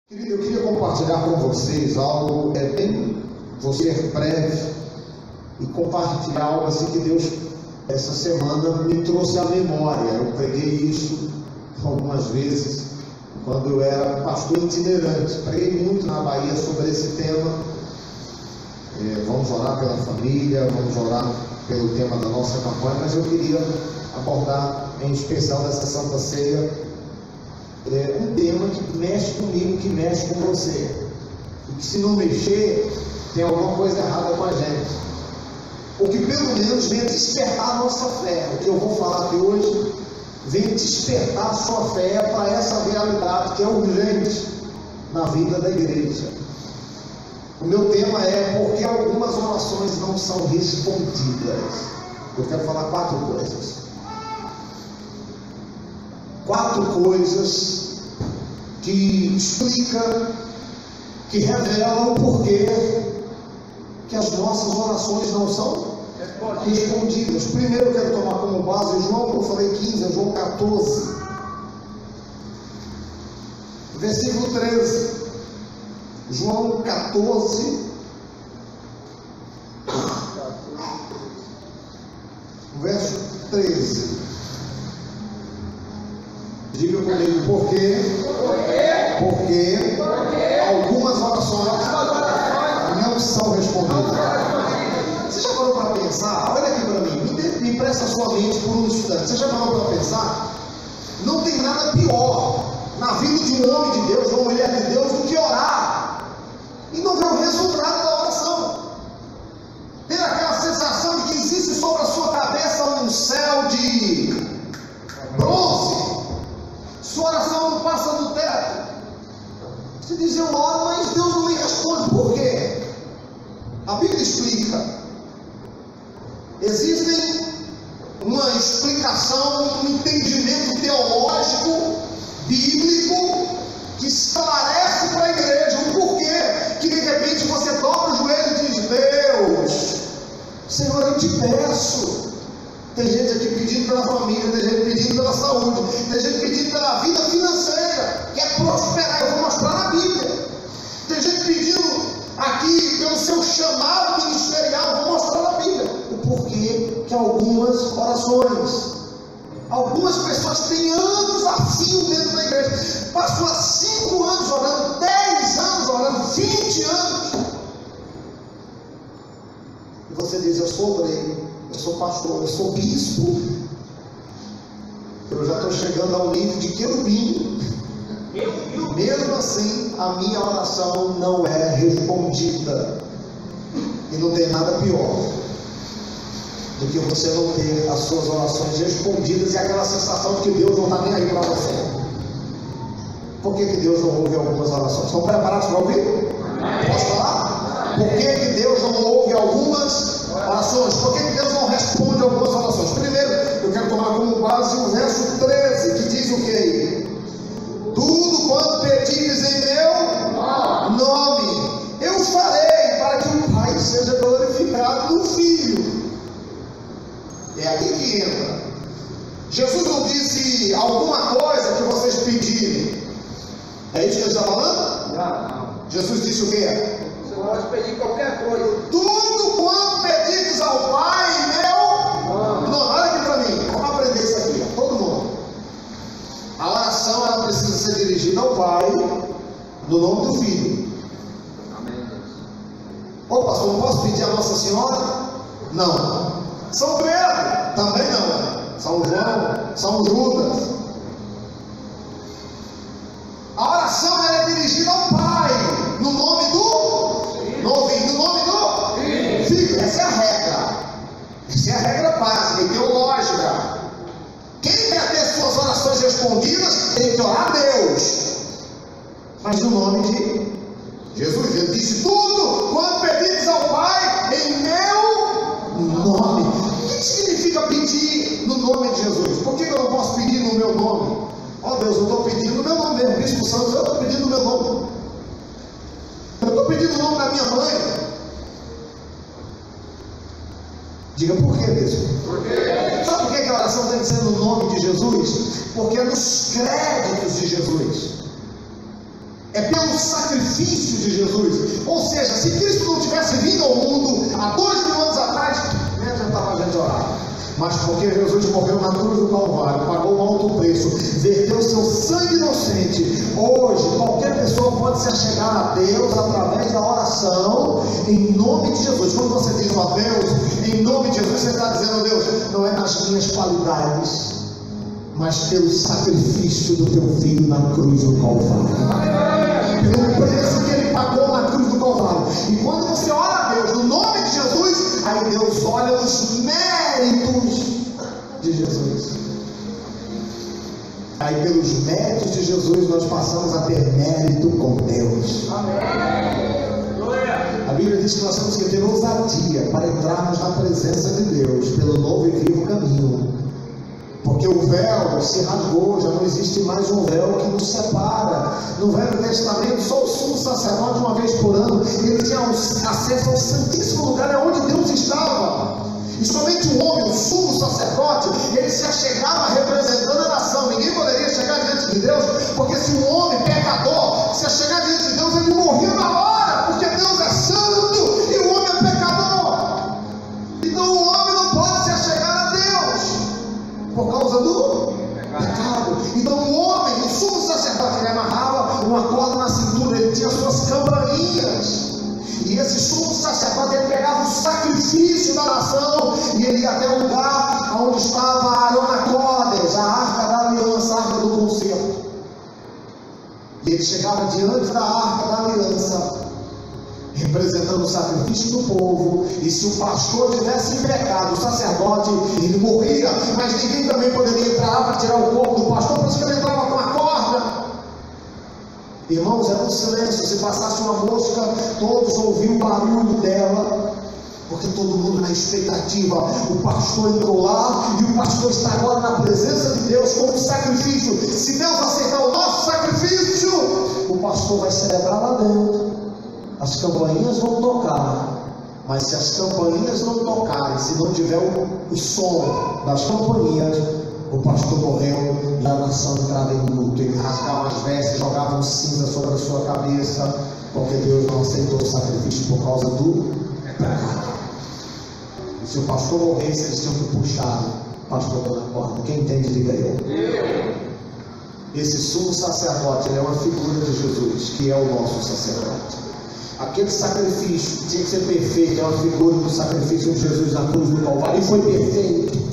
Querido, eu queria compartilhar com vocês algo, vou ser breve e compartilhar algo assim que Deus, essa semana, me trouxe à memória. Eu preguei isso algumas vezes, quando eu era pastor itinerante. Preguei muito na Bahia sobre esse tema. Vamos orar pela família, vamos orar pelo tema da nossa campanha, mas eu queria abordar, em especial nessa Santa Ceia, um tema que mexe comigo, que mexe com você, e que se não mexer, tem alguma coisa errada com a gente, ou que pelo menos venha despertar a nossa fé. O que eu vou falar aqui hoje vem despertar a sua fé para essa realidade que é urgente na vida da igreja. O meu tema é porque algumas orações não são respondidas. Eu quero falar quatro coisas. Quatro coisas que explicam, que revelam o porquê que as nossas orações não são respondidas. Primeiro eu quero tomar como base João, que eu falei 15, João 14, versículo 13. João 14, verso 13. Diga comigo, por quê? Porque algumas orações não são respondidas. Você já parou para pensar? Olha aqui para mim, me presta a sua mente por um instante. Você já parou para pensar? Não tem nada pior na vida de um homem de Deus, de uma mulher de Deus, do que orar e não ver o resultado da oração. Ter aquela sensação de que existe sobre a sua cabeça um céu de bronze. Sua oração não passa do teto. Você diz, eu oro, mas Deus não me responde. Por quê? A Bíblia explica. Existem uma explicação, um entendimento teológico, bíblico, que esclarece para a igreja o porquê que de repente você dobra o joelho e diz, Deus, Senhor, eu te peço. Tem gente aqui pedindo pela família, tem gente pedindo pela saúde, tem gente pedindo pela vida financeira, quer prosperar, eu vou mostrar na Bíblia. Tem gente pedindo aqui pelo seu chamado ministerial, eu vou mostrar na Bíblia. O porquê que algumas orações, algumas pessoas têm anos a fio dentro da igreja, passou há 5 anos orando, 10 anos orando, 20 anos, e você diz, eu sou obreiro, eu sou pastor, eu sou bispo, eu já estou chegando ao nível de querubim, mesmo assim a minha oração não é respondida. E não tem nada pior do que você não ter as suas orações respondidas e aquela sensação de que Deus não está nem aí para você. Por que Deus não ouve algumas orações? Estão preparados para ouvir? Posso falar? Por que Deus não ouve algumas orações? Por que Deus não responde algumas orações? Primeiro, eu quero tomar como base o verso 13, que diz o que? Tudo quanto pedires em meu nome, eu farei para que o Pai seja glorificado no Filho. É aqui que entra. Jesus não disse alguma coisa que vocês pedirem. É isso que ele está falando? Não. Jesus disse o quê? Você pode pedir qualquer coisa. Tudo quanto pedires ao Pai em meu nome. Olha aqui para mim, vamos aprender isso aqui, ó, todo mundo. A oração ela precisa ser dirigida ao Pai no nome do Filho. Amém. Ô pastor, não posso pedir a Nossa Senhora? Não. São Pedro? Também não. São João? São Judas? A oração ela é dirigida ao Pai no nome do Filho. Essa é a regra. Essa é a regra básica e teológica. Quem quer ter suas orações respondidas tem que orar a Deus, mas no nome de Jesus. Ele disse, tudo quanto pedires ao Pai em meu nome. O que significa pedir no nome de Jesus? Por que eu não posso pedir no meu nome? Ó Deus, eu estou pedindo no meu nome mesmo. Bispo Santos, eu estou pedindo no meu nome. Eu estou pedindo o nome da minha mãe. Diga por quê, bispo? Sabe por que a oração tem que ser no nome de Jesus? Porque é nos créditos de Jesus. é pelo sacrifício de Jesus. Ou seja, se Cristo não tivesse vindo ao mundo há 2000 anos atrás, nem adiantava a gente orar. Mas porque Jesus morreu na cruz do Calvário, pagou um alto preço, verteu seu sangue inocente, hoje qualquer pessoa pode se achegar a Deus através da oração em nome de Jesus. Quando você diz a Deus, em nome de Jesus, você está dizendo: Deus, não é nas minhas qualidades, mas pelo sacrifício do teu filho na cruz do Calvário, pelo preço que ele pagou na cruz do Calvário. E quando você ora a Deus no nome de Jesus, aí Deus olha os méritos de Jesus. Aí pelos méritos de Jesus nós passamos a ter mérito com Deus. A Bíblia diz que nós temos que ter ousadia para entrarmos na presença de Deus pelo novo e vivo caminho. Porque o véu se rasgou, já não existe mais um véu que nos separa. No Velho Testamento, só o sumo sacerdote, uma vez por ano, ele tinha acesso ao santíssimo lugar, onde Deus estava. E somente o homem, o sumo sacerdote, ele se achegava representando a nação. Ninguém poderia chegar diante de Deus, porque se um homem pecador se achegar diante de Deus, ele morria na hora, porque Deus é santo e o homem é pecador. Então o homem não pode se achegar a Deus por causa do pecado. Então o homem, o sumo sacerdote, ele amarrava uma corda na cintura, ele tinha suas campainhas. E esse sumo sacerdote, ele pegava o sacrifício da nação e ele ia até o lugar onde estava a Arona Codes, a arca da aliança, a arca do concerto. E ele chegava diante da arca da aliança, representando o sacrifício do povo. E se o pastor tivesse em pecado, o sacerdote, ele morria, mas ninguém também poderia entrar lá para tirar o corpo do pastor, por isso que ele entrava com a corda. Irmãos, era um silêncio. Se passasse uma mosca, todos ouviam o barulho dela, porque todo mundo na expectativa. O pastor entrou lá e o pastor está agora na presença de Deus como sacrifício. Se Deus aceitar o nosso sacrifício, o pastor vai celebrar lá dentro. As campainhas vão tocar, mas se as campainhas não tocarem, se não tiver o som das campainhas, o pastor morreu e a nação entrava em luto. Ele rasgava as vestes, jogava cinza sobre a sua cabeça, porque Deus não aceitou o sacrifício por causa do pecado. E se o pastor morresse, eles tinham que puxar o pastor pela corda. Quem entende, diga eu. Esse sumo sacerdote, ele é uma figura de Jesus, que é o nosso sacerdote. Aquele sacrifício tinha que ser perfeito, é uma figura do sacrifício de Jesus na cruz do Calvário, e foi perfeito.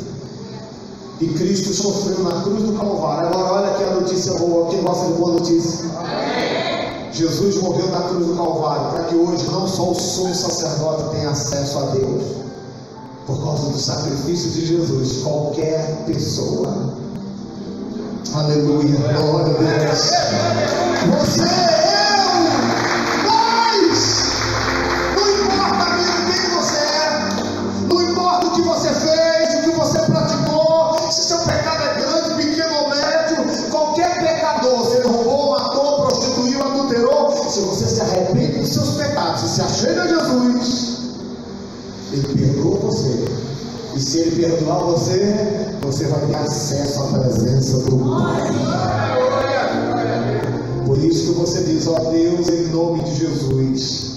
E Cristo sofreu na cruz do Calvário. Agora olha aqui a notícia boa. Quem gosta de boa notícia? Amém. Jesus morreu na cruz do Calvário para que hoje não só o sumo sacerdote tenha acesso a Deus, por causa do sacrifício de Jesus, qualquer pessoa. Aleluia, glória a Deus. Você, se você se arrepende dos seus pecados, se achega a Jesus, Ele perdoa você. E se Ele perdoar você, você vai ter acesso à presença do Pai. Por isso que você diz: ó Deus, em nome de Jesus.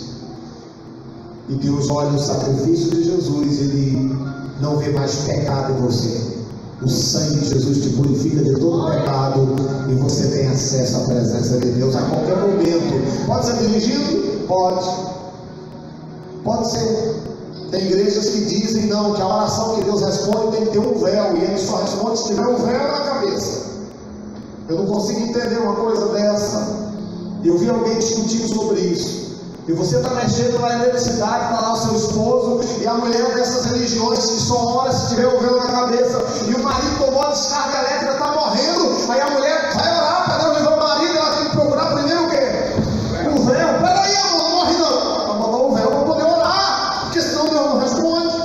E Deus olha o sacrifício de Jesus, Ele não vê mais pecado em você. O sangue de Jesus te purifica de todo pecado e você tem acesso à presença de Deus a qualquer momento. Pode ser dirigindo? Pode. Pode ser. Tem igrejas que dizem não, que a oração que Deus responde tem que ter um véu, e Ele só responde se tiver um véu na cabeça. Eu não consigo entender uma coisa dessa. Eu vi alguém discutindo sobre isso. E você está mexendo na eletricidade, está lá o seu esposo, e a mulher dessas religiões que só ora se tiver o véu na cabeça, e o marido tomou a descarga elétrica, está morrendo, aí a mulher vai orar para Deus livrar o marido, ela tem que procurar primeiro o quê? O véu. Peraí, amor, não morre não. Vai botar o véu para poder orar, porque senão Deus não responde.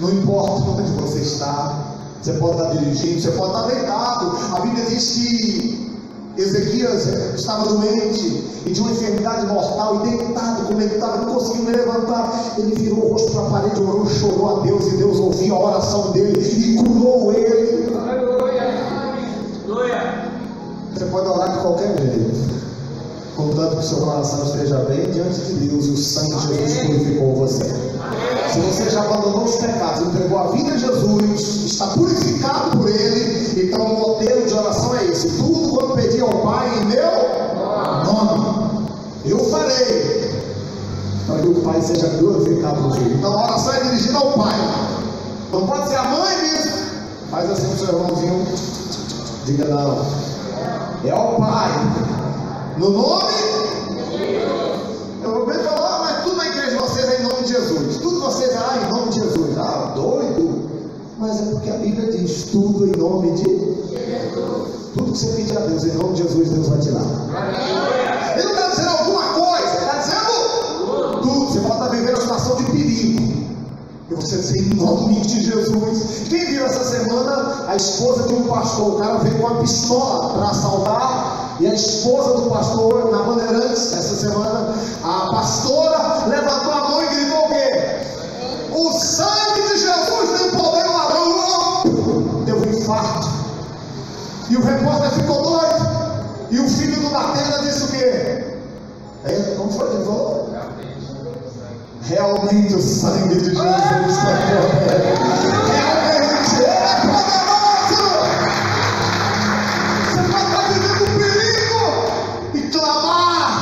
Não importa onde você está, você pode estar dirigindo, você pode estar deitado. A Bíblia diz que Ezequias estava doente e de uma enfermidade mortal, e deitado como ele estava, não conseguiu levantar. Ele virou o rosto para a parede, orou, chorou a Deus, e Deus ouviu a oração dele e curou ele. querido. Contanto que o seu coração esteja bem diante de Deus e o sangue de Jesus purificou você. Se você já abandonou os pecados, entregou a vida a Jesus, está purificado por Ele, então o modelo de oração é esse: tudo quanto pedir ao Pai em meu nome, eu farei, para que o Pai seja glorificado no Filho. Então a oração é dirigida ao Pai, não pode ser a mãe mesmo. Faz assim com o seu irmãozinho, diga não, é ao Pai, no nome. Eu vou ver falar, mas tudo na igreja de vocês é em nome de Jesus, tudo vocês em nome de Jesus. Ah, doido. Mas é porque a Bíblia diz tudo em nome de Jesus. Tudo que você pedir a Deus em nome de Jesus, Deus vai te dar. Ele não está dizendo alguma coisa, ele está dizendo tudo. Você pode estar vivendo uma situação de perigo e você diz em nome de Jesus. Quem viu essa semana a esposa de um pastor? O cara veio com uma pistola para assaltar, e a esposa do pastor na Bandeirantes essa semana, a pastora levantou a mão e gritou o quê? O sangue de Jesus tem poder no ladrão. Deu um infarto. E o repórter ficou doido. E o filho do Datena disse o quê? Como foi que ele falou? Realmente o sangue de Jesus está poder. Realmente ele é poderoso. Você pode estar vivendo um perigo e clamar,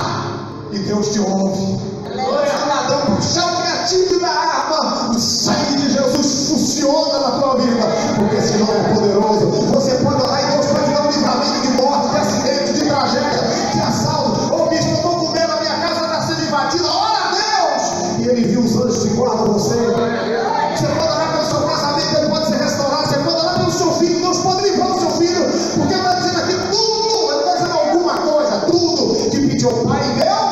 e Deus te ouve. O ladrão puxar o gatilho da arma, o sangue de Jesus funciona na tua vida, porque esse nome é poderoso. Você pode orar e Deus pode dar um livramento de morte, de acidente, de tragédia, de assalto. Ô bispo, eu estou com medo, a minha casa está sendo invadida. Ora a Deus! E ele viu os anjos que guardam você. Você pode orar pelo seu casamento, ele pode ser restaurado. Você pode orar pelo seu filho, Deus pode livrar o seu filho, porque ele está dizendo aqui tudo. Ele está dizendo alguma coisa, tudo que pediu ao Pai em meu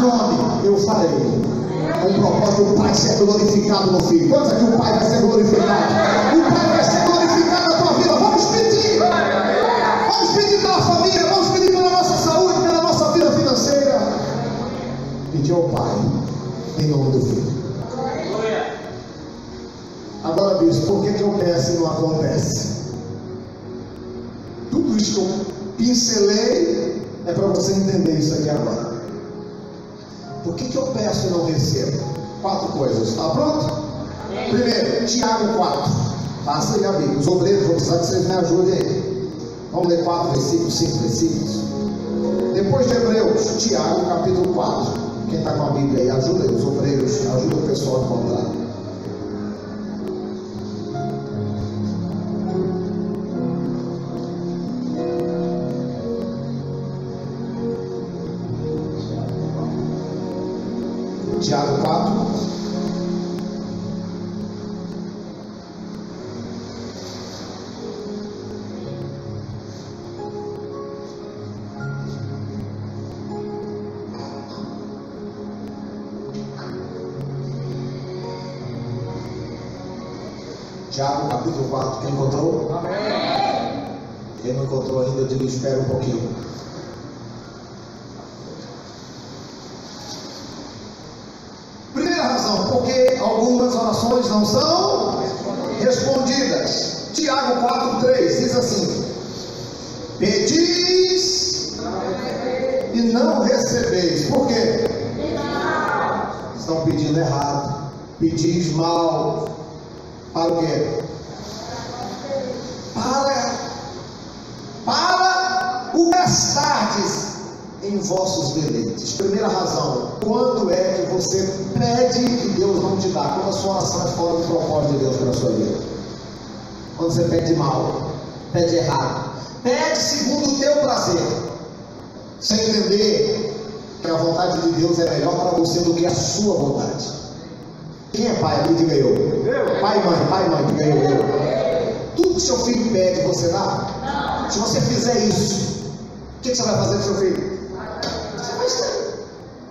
nome, eu farei. Com o propósito do Pai ser glorificado no Filho. Quantos aqui o Pai vai ser glorificado? O Pai vai ser glorificado na tua vida. Vamos pedir. Vamos pedir pela família, vamos pedir pela nossa saúde, pela nossa vida financeira. Pedir ao Pai em nome do Filho. Agora, bispo, por que eu peço e não acontece? Tudo isso que eu pincelei é para você entender isso aqui agora. Por que eu peço e não recebo? 4 coisas. Está pronto? Primeiro, Tiago 4. Passa aí a Bíblia. Os obreiros, vou precisar que vocês me ajudem aí. Vamos ler 4 versículos, 5 versículos. Depois de Hebreus, Tiago capítulo 4. Quem está com a Bíblia aí, ajuda aí os obreiros, ajuda o pessoal a encontrar. Tiago 4. Tiago capítulo 4. Quem encontrou? Amém. Quem não encontrou ainda, eu digo, espera um pouquinho. Porque algumas orações não são respondidas. Tiago 4,3 diz assim: pedis e não recebeis. Por quê? Estão pedindo errado. Pedis mal. Para o quê? Para o gastardes em vossos deleites. Primeira razão: quando é que você pede e Deus não te dá? Quando a sua oração é fora do propósito de Deus para a sua vida. Quando você pede mal, pede errado, pede segundo o teu prazer, sem entender que a vontade de Deus é melhor para você do que a sua vontade. Quem é pai aqui? Diga eu. Pai e mãe, diga eu. Tudo que seu filho pede, você dá? Não. Se você fizer isso, o que você vai fazer com seu filho?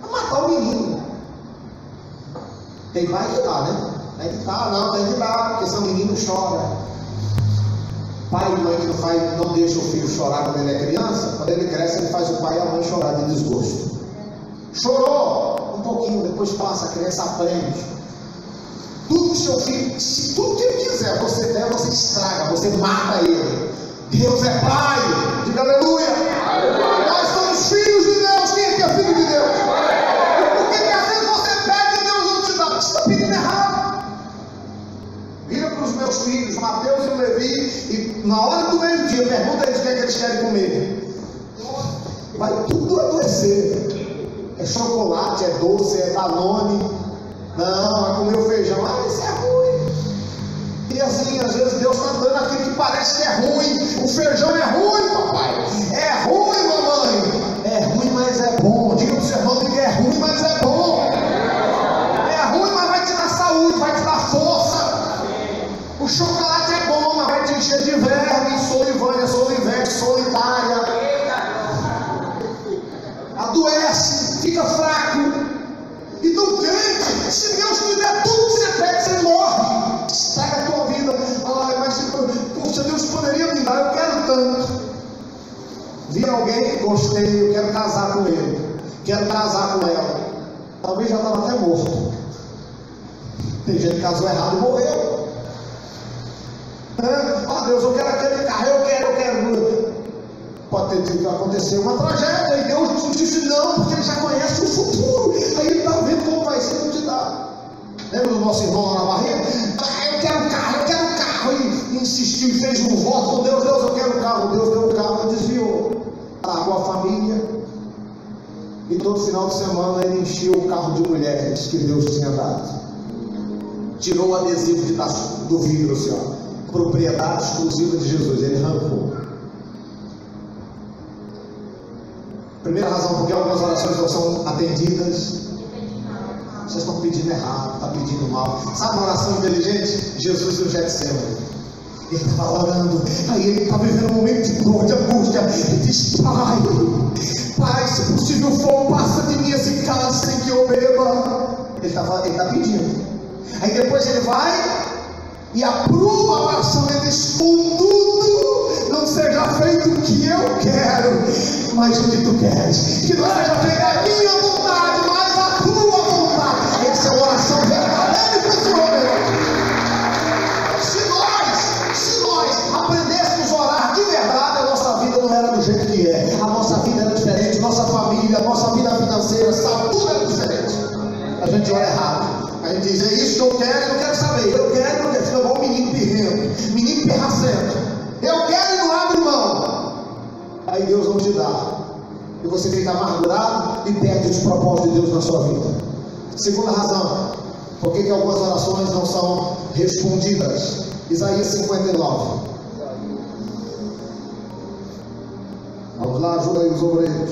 Vai matar o menino. Tem pai que dá, né? Tem que dar, tem que dar, porque senão o menino chora. Pai e mãe que não deixa o filho chorar quando ele é criança, quando ele cresce, ele faz o pai e a mãe chorar de desgosto. Chorou um pouquinho, depois passa, a criança aprende. Tudo que seu filho, se tudo que ele quiser você der, você estraga, você mata ele. Deus é pai, diga aleluia. na hora do meio-dia, pergunta eles o que é que eles querem comer. Vai tudo adoecer. É chocolate, é doce, é Danone. Não, vai comer o feijão. Ah, isso é ruim. E assim, às vezes Deus está dando aquilo que parece que é ruim. O feijão é ruim, papai. É ruim, mamãe. É ruim, mas é bom. Diga para o seu irmão que é ruim, mas é bom. É ruim, mas vai te dar saúde, vai te dar força. O chocolate é bom, mas vai te encher de verme, solivânia, solivete, solitária. Adoece, fica fraco. Então, crente, se Deus te der tudo que você pede, você morre. Estraga a tua vida. Ai, mas se Deus poderia me dar, eu quero tanto. Vi alguém, gostei, eu quero casar com ele. Quero casar com ela. Talvez já estava até morto. Tem gente que casou errado e morreu. Ah, Deus, eu quero aquele carro, eu quero. Pode ter que acontecer uma tragédia, e Deus disse não, porque Ele já conhece o futuro. Aí Ele está vendo como vai ser, não te dá. Lembra do nosso irmão lá na barriga? Ah, eu quero carro, e insistiu, fez um voto com Deus, eu quero carro. Deus deu o carro, ele desviou. Largou a família, e todo final de semana ele encheu o carro de mulheres que Deus tinha dado. Tirou o adesivo do vidro, assim, ó, propriedade exclusiva de Jesus, ele arrancou. Primeira razão porque algumas orações não são atendidas. Vocês estão pedindo errado, estão pedindo mal. Sabe uma oração inteligente? Jesus no Getsemane. Ele estava orando, aí ele estava vivendo um momento de dor, de angústia. Ele diz: Pai, se possível for, passa de mim esse cálice sem que eu beba. Ele está pedindo. Aí depois ele vai e aprova a oração. Ele diz: contudo, não seja feito o que eu quero, mas o que tu queres. Que não seja feita a minha vontade, mas a tua vontade. Essa é a oração verdadeira para esse momento. Se nós aprendêssemos a orar de verdade, a nossa vida não era do jeito que é. A nossa vida era diferente, nossa família, a nossa vida financeira, sabe, tudo era diferente. A gente ora errado. A gente diz: é isso que eu quero, eu não quero saber. Eu quero, fica igual um menino pirrento, menino pirracento. Eu quero e não abre mão. Aí Deus não te dá. E você fica amargurado e perde os propósitos de Deus na sua vida. Segunda razão, por que algumas orações não são respondidas? Isaías 59. Vamos lá, ajuda aí os obreiros.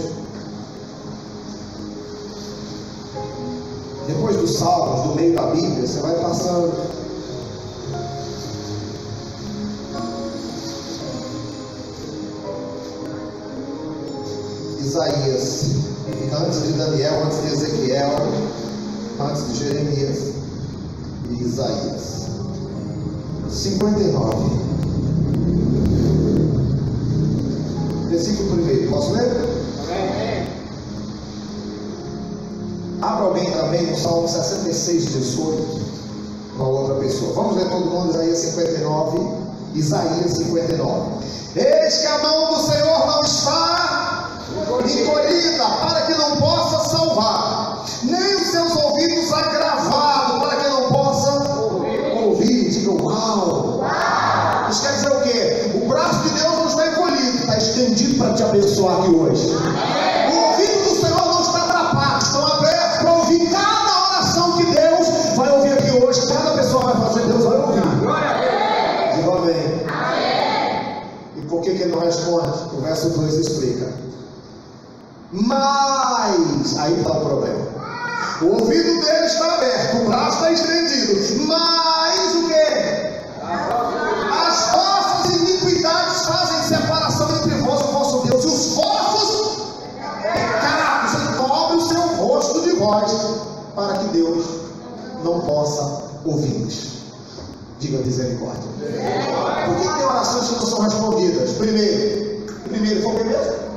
Depois dos salmos, do meio da Bíblia, você vai passando. Isaías, antes de Daniel, antes de Ezequiel, antes de Jeremias e Isaías. 59, versículo 1. Posso ler? Abra alguém também no Salmo 66, 18. Uma outra pessoa. Vamos ler todo mundo Isaías 59. Isaías 59. Eis que a mão do Senhor não está encolhida para que não possa salvar, nem os seus ouvidos agravados para que não possa ouvir. Diga uau! Isso quer dizer o quê? O braço de Deus não está encolhido, está estendido para te abençoar aqui hoje. O ouvido do Senhor não está atrapado, estão abertos para ouvir cada oração que Deus vai ouvir aqui hoje. Cada pessoa vai fazer, Deus vai ouvir. Diga amém. E por que ele não responde? O verso 2 explica. Mas, aí está o problema. O ouvido dele está aberto, o braço está estendido. Mas o que? As vossas iniquidades fazem separação entre vós e o vosso Deus. E os vossos pecados encobrem o seu rosto de vós, para que Deus não possa ouvir-vos. Diga misericórdia. Por que tem orações que não são respondidas? Primeiro, foi o que mesmo?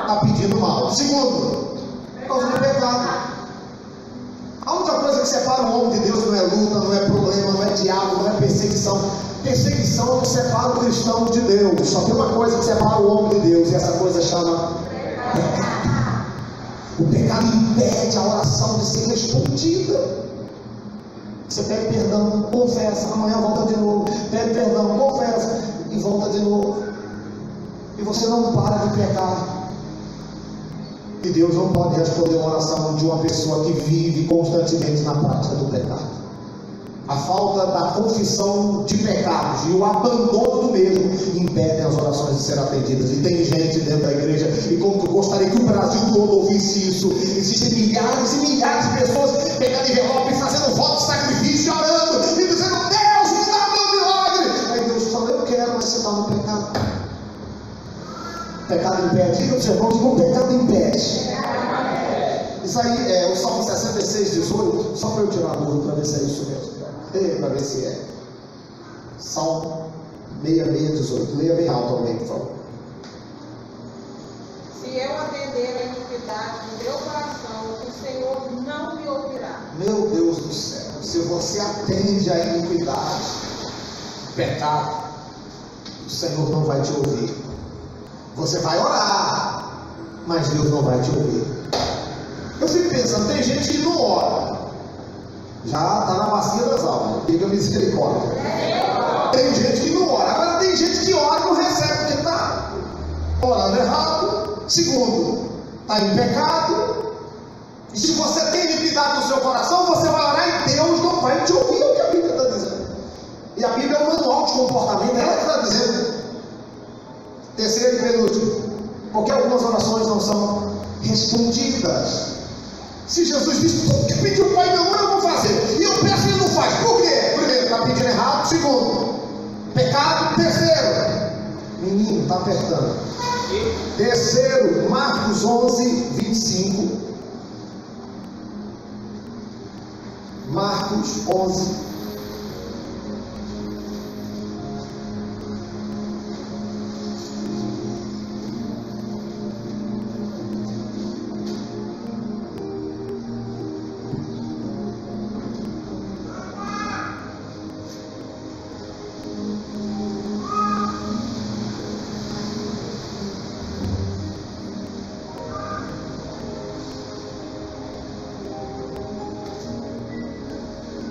Está pedindo mal. Segundo, por causa do pecado. A única coisa que separa o homem de Deus não é luta, não é problema, não é diabo, não é perseguição. Perseguição é o que separa o cristão de Deus. Só tem uma coisa que separa o homem de Deus, e essa coisa chama pecado. O pecado impede a oração de ser respondida. Você pede perdão, confessa, amanhã volta de novo. Pede perdão, confessa, e volta de novo. E você não para de pecar. E Deus não pode responder a oração de uma pessoa que vive constantemente na prática do pecado. A falta da confissão de pecados e o abandono do mesmo impedem as orações de serem atendidas. E tem gente dentro da igreja, e como eu gostaria que o Brasil todo ouvisse isso, existem milhares e milhares de pessoas pegando envelope, fazendo voto de sacrifício, orando e dizendo: Deus, me dá meu milagre. Aí Deus fala: eu quero, mas você está no pecado. Pecado impede. Diga para os irmãos: o pecado impede. Isso aí é o Salmo 66, 18. Só para eu tirar a dúvida para ver se é isso mesmo. Para ver se é. Salmo 66, 18. Leia bem alto alguém, por favor. Se eu atender a iniquidade do meu coração, o Senhor não me ouvirá. Meu Deus do céu, se você atende a iniquidade, pecado, o Senhor não vai te ouvir. Você vai orar, mas Deus não vai te ouvir. Eu fico pensando, tem gente que não ora, já está na bacia das almas, diga misericórdia. Tem gente que não ora, agora tem gente que ora e não recebe, porque está orando errado. Segundo, está em pecado. E se você tem iniquidade no seu coração, você vai orar e Deus não vai te ouvir. É o que a Bíblia está dizendo. E a Bíblia é um manual de comportamento, ela que está dizendo. Terceiro e penúltimo, porque algumas orações não são respondidas. Se Jesus diz: tudo que pediu o Pai meu nome eu vou fazer, e eu peço e ele não faz, por quê? Primeiro, está pedindo errado. Segundo, pecado. Terceiro, menino, está apertando. Terceiro, Marcos 11, 25. Marcos 11.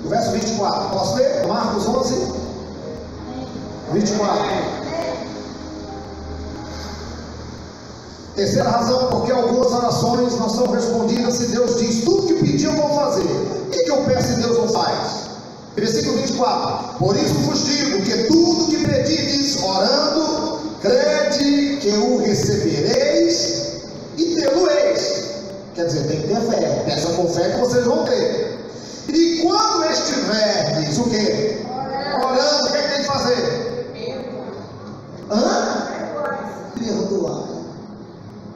O verso 24, posso ler? Marcos 11, 24. Terceira razão, porque algumas orações não são respondidas se Deus diz: tudo que pedir eu vou fazer. O que eu peço e Deus não faz? Versículo 24: por isso vos digo que tudo que pedirdes orando, crede que o recebereis e tê-lo-eis. Quer dizer, tem que ter fé. Peça com fé que vocês vão ter. E quando estiverdes o quê? Orando, o que é que tem que fazer? Perdoar.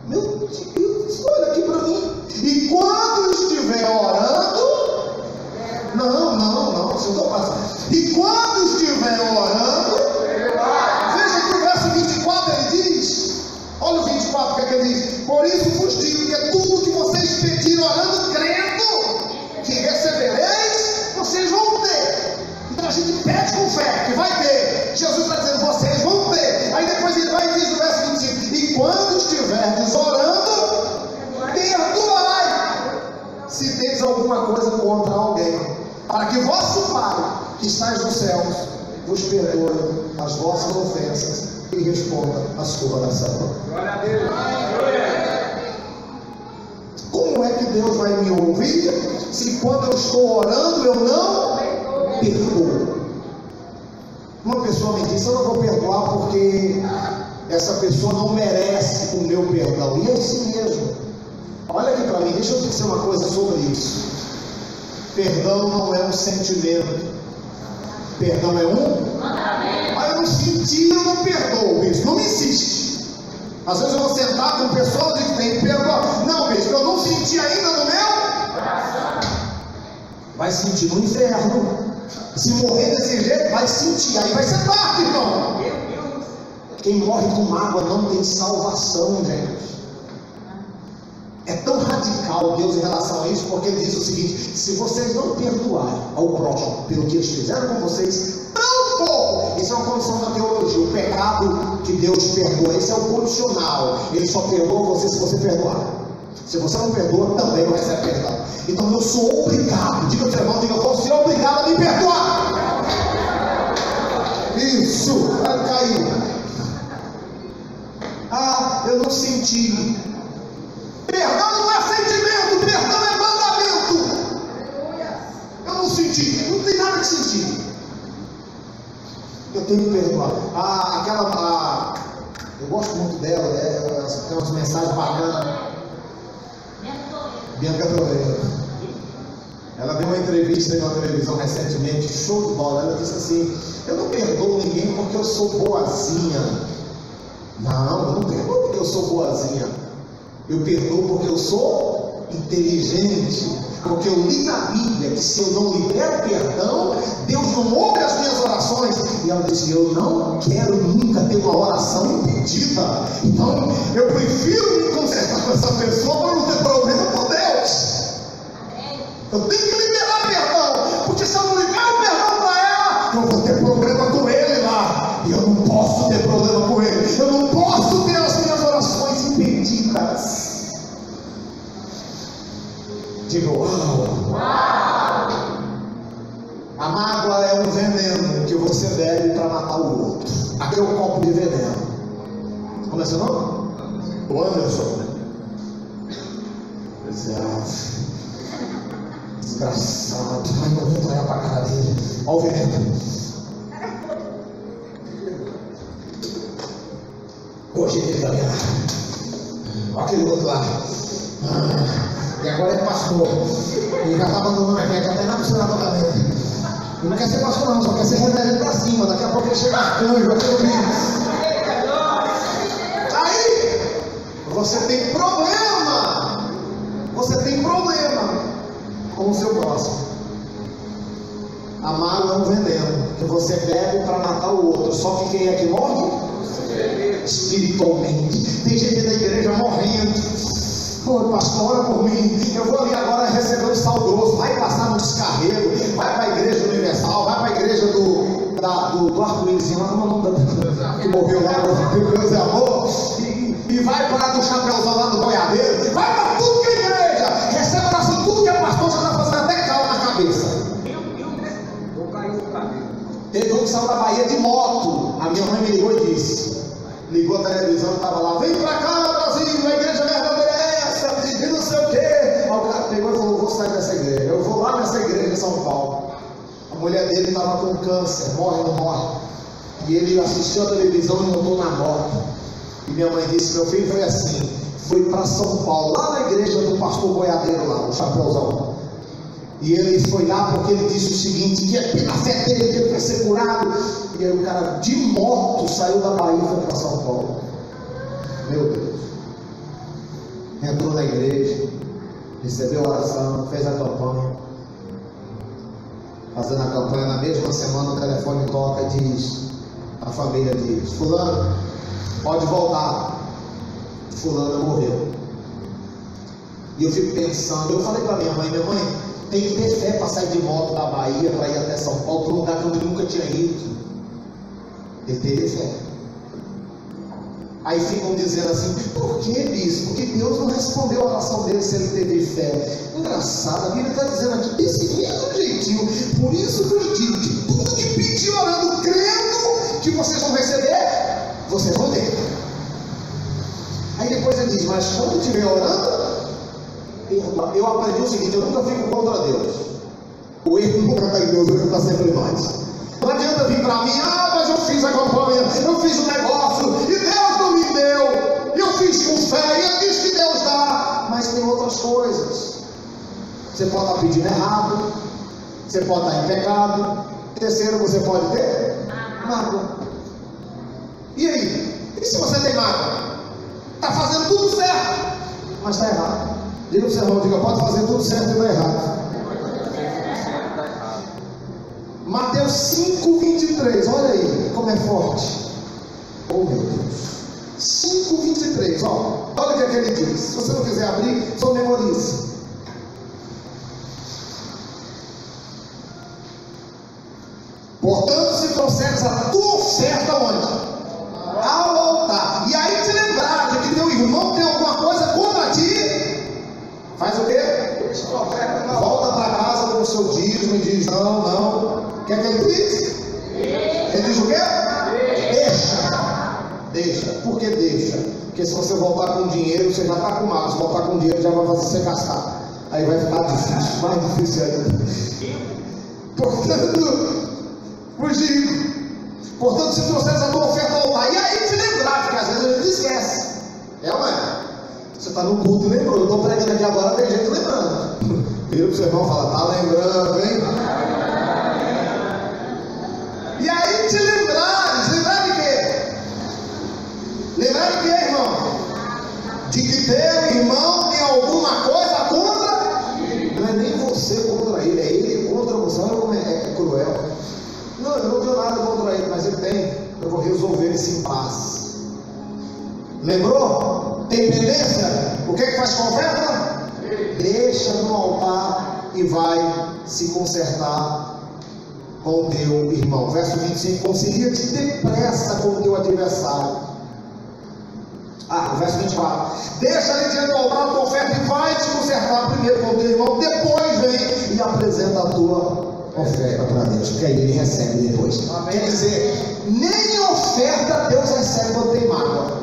Meu Deus, olha aqui para mim. E quando estiver orando, não, você não passa. E quando estiver orando, veja que o verso 24 ele diz: olha o 24, o que é que ele diz? Por isso vos digo que é tudo que vocês pedirem orando, crendo que recebereis, vocês vão ter. Então a gente pede com fé que vai ter. Jesus está dizendo: vocês vão ter. Aí depois ele vai e diz no verso 25: e quando estiverdes orando, perdoai se tens alguma coisa contra alguém, para que vosso Pai que estais nos céus vos perdoe as vossas ofensas e responda a sua oração. Glória a Deus. Como é que Deus vai me ouvir se quando eu estou orando eu não perdoo? Uma pessoa me disse: eu não vou perdoar porque essa pessoa não merece o meu perdão. E é assim mesmo. Olha aqui para mim, deixa eu dizer uma coisa sobre isso. Perdão não é um sentimento. Perdão é um? Eu não senti, eu não perdoo. Isso não me insiste. Às vezes eu vou sentar com pessoas e tem que perdoar. Não, mesmo, eu não senti ainda no meu. Vai sentir no inferno. Se morrer desse jeito, vai sentir. Aí vai ser tarde, irmão. Quem morre com mágoa não tem salvação, gente. É tão radical Deus em relação a isso, porque ele diz o seguinte: se vocês não perdoarem ao próximo pelo que eles fizeram com vocês, tampouco. Isso é uma condição da teologia. O pecado que Deus perdoa, esse é o condicional. Ele só perdoa você se você perdoar. Se você não perdoa, também não recebe perdão. Então eu sou obrigado. Diga para o seu irmão: diga, eu vou ser obrigado a me perdoar. Isso, vai cair. eu não senti. Perdão não é sentimento, perdão é mandamento. Eu não senti, não tem nada que sentir. Eu tenho que perdoar. Eu gosto muito dela, ela tem umas mensagens bacanas. Bianca Torreira. Ela deu uma entrevista na televisão recentemente, show de bola. Ela disse assim: eu não perdoo ninguém porque eu sou boazinha. Não, eu não perdoo porque eu sou boazinha. Eu perdoo porque eu sou inteligente. Porque eu li na Bíblia que se eu não libero perdão, Deus não ouve as minhas orações. E ela disse: eu não quero nunca ter uma oração impedida. Então eu prefiro me consertar com essa pessoa para não ter problema com Deus. Eu tenho que liberar perdão, porque se eu não libero perdão para ela, eu vou ter problema com ele lá. E eu não posso ter problema com ele. Eu não posso ter as minhas orações impedidas. Diga uau! A mágoa é um veneno que você bebe para matar o outro. Aqui é um copo de veneno. Como é seu nome? O Anderson. Desgraçado. Ai, meu Deus, olha para a cara dele. Olha o veneno. Hoje ele vai ganhar. Olha aquele outro lá. E agora é pastor. Ele já está abandonando aqui, já está indo para o senador também. Ele não quer ser pastor não, só quer ser reverendo para cima. Daqui a pouco ele chega arcanjo, aquele Deus. Aí, você tem problema. Você tem problema com o seu próximo. A mágoa é um veneno que você bebe para matar o outro. Só que quem é que morre? Espiritualmente. Tem gente da igreja morrendo. Pô, pastor, ora por mim. Eu vou ali agora receber um sal grosso. Vai passar no descarrego. Vai para a igreja universal. Vai para a igreja do arco-íris. Que morreu lá. Deus é amor. E vai para do chapéuzão lá do boiadeiro. Vai para tudo que é igreja. Recebe oração, tudo que é pastor. Já está fazendo até cal na cabeça. Vou cair no cabelo. Teve um que saiu da Bahia de moto. A minha mãe me ligou e disse. Ligou a televisão e estava lá. Vem para cá, Brasil. A igreja verdadeira é essa. E não sei o quê. Aí o cara pegou e falou: vou sair dessa igreja. Eu vou lá nessa igreja em São Paulo. A mulher dele estava com câncer. Morre, não morre. E ele assistiu a televisão e montou na moto. E minha mãe disse: meu filho foi assim. Foi para São Paulo. Lá na igreja do pastor boiadeiro lá. O chapéuzão. E ele foi lá porque ele disse o seguinte: que é pela fé dele que ele vai ser curado. E aí o cara de moto saiu da Bahia e foi para São Paulo. Meu Deus. Entrou na igreja, recebeu a oração, fez a campanha. Fazendo a campanha, na mesma semana o telefone toca e diz, a família diz: fulano, pode voltar. Fulano morreu. E eu fico pensando, eu falei para minha mãe: tem que ter fé para sair de moto da Bahia para ir até São Paulo, para um lugar que eu nunca tinha ido. Ele teve fé. Aí ficam dizendo assim: por que, bispo? Porque Deus não respondeu a oração dele se ele teve fé. Engraçado, a Bíblia está dizendo aqui desse mesmo jeitinho. Por isso que eu digo que tudo que pedir orando, crendo que vocês vão receber, vocês vão ter. Aí depois ele diz: mas quando estiver orando, eu aprendi o seguinte: eu nunca fico contra Deus. O erro nunca está em Deus, o erro está sempre em nós. Não adianta vir para mim: mas eu fiz a campanha, eu fiz o negócio, e Deus não me deu. Eu fiz com fé, e eu disse que Deus dá. Mas tem outras coisas. Você pode estar pedindo errado, você pode estar em pecado. Terceiro, você pode ter mágoa. E aí? E se você tem mágoa? Está fazendo tudo certo, mas está errado. Diga para o seu irmão: diga, pode fazer tudo certo e está errado. Mateus 5:23, olha aí como é forte. Oh meu Deus. 5:23, olha o que é que ele diz. Se você não quiser abrir, só memorize. Portanto, se trouxeres a tua oferta onde? Ao altar. E aí te lembrar de que teu irmão tem alguma coisa contra ti, faz o quê? Volta para casa com o seu dízimo e diz: não. O que é que ele diz? Ele diz o quê? Deixa. Por que deixa? Porque se você voltar com dinheiro, você já está com mal. Se voltar com dinheiro, já vai fazer você gastar. Aí vai ficar difícil, mais difícil ainda. Portanto, fugir. Portanto, se trouxeres a tua oferta ao altar, e aí te lembrar, porque às vezes a gente esquece. É ou não é? Você está no culto e lembrou. Eu estou pregando aqui agora, tem gente lembrando. Vira para o seu irmão e fala, tá lembrando, hein? E aí te lembrares, lembrar de quê? Lembrar de quê, irmão? De que teu irmão tem alguma coisa contra? Não é nem você contra ele, é ele contra você. Olha como é cruel. Não, eu não tenho nada contra ele, mas ele tem. Eu vou resolver esse impasse. Lembrou? Tem pendência? O que faz com a oferta? Deixa no altar e vai se consertar com o teu irmão. Verso 25: concilia-te depressa com o teu adversário. Verso 24: deixa ali diante do altar a tua oferta e vai te consertar primeiro com o teu irmão, depois vem e apresenta a tua oferta para Deus, porque aí ele recebe depois. Quer dizer, nem oferta Deus recebe quando tem mágoa,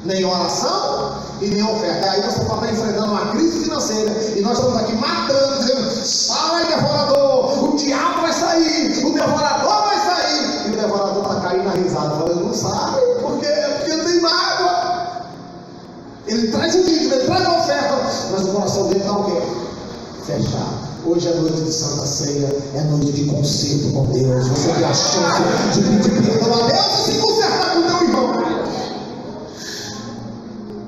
nem oração e nem oferta. Aí você pode estar enfrentando uma crise financeira e nós estamos aqui matando, dizendo: sai, devorador, o diabo vai sair, o devorador vai sair. E o devorador está caindo na risada, falando: não sai, porque ele tem mágoa. Ele traz o dízimo, ele traz a oferta, mas o coração dele está o quê? Fechado. Hoje é noite de Santa Ceia, é noite de conserto com Deus. Você tem a chance de pedir perdão a Deus e se consertar com o teu irmão.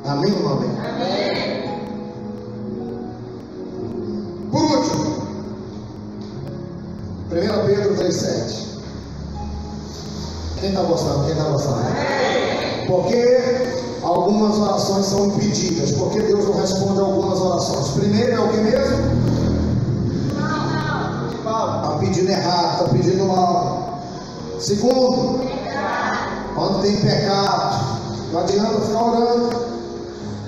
Amém ou não amém? Amém. Por último, 1 Pedro 3,7. Quem está gostando? Quem está gostando? Amém. Porque algumas orações são impedidas. Porque Deus não responde a algumas orações. Primeiro é o que mesmo? Está pedindo errado, está pedindo mal. Segundo, quando tem pecado, não adianta ficar orando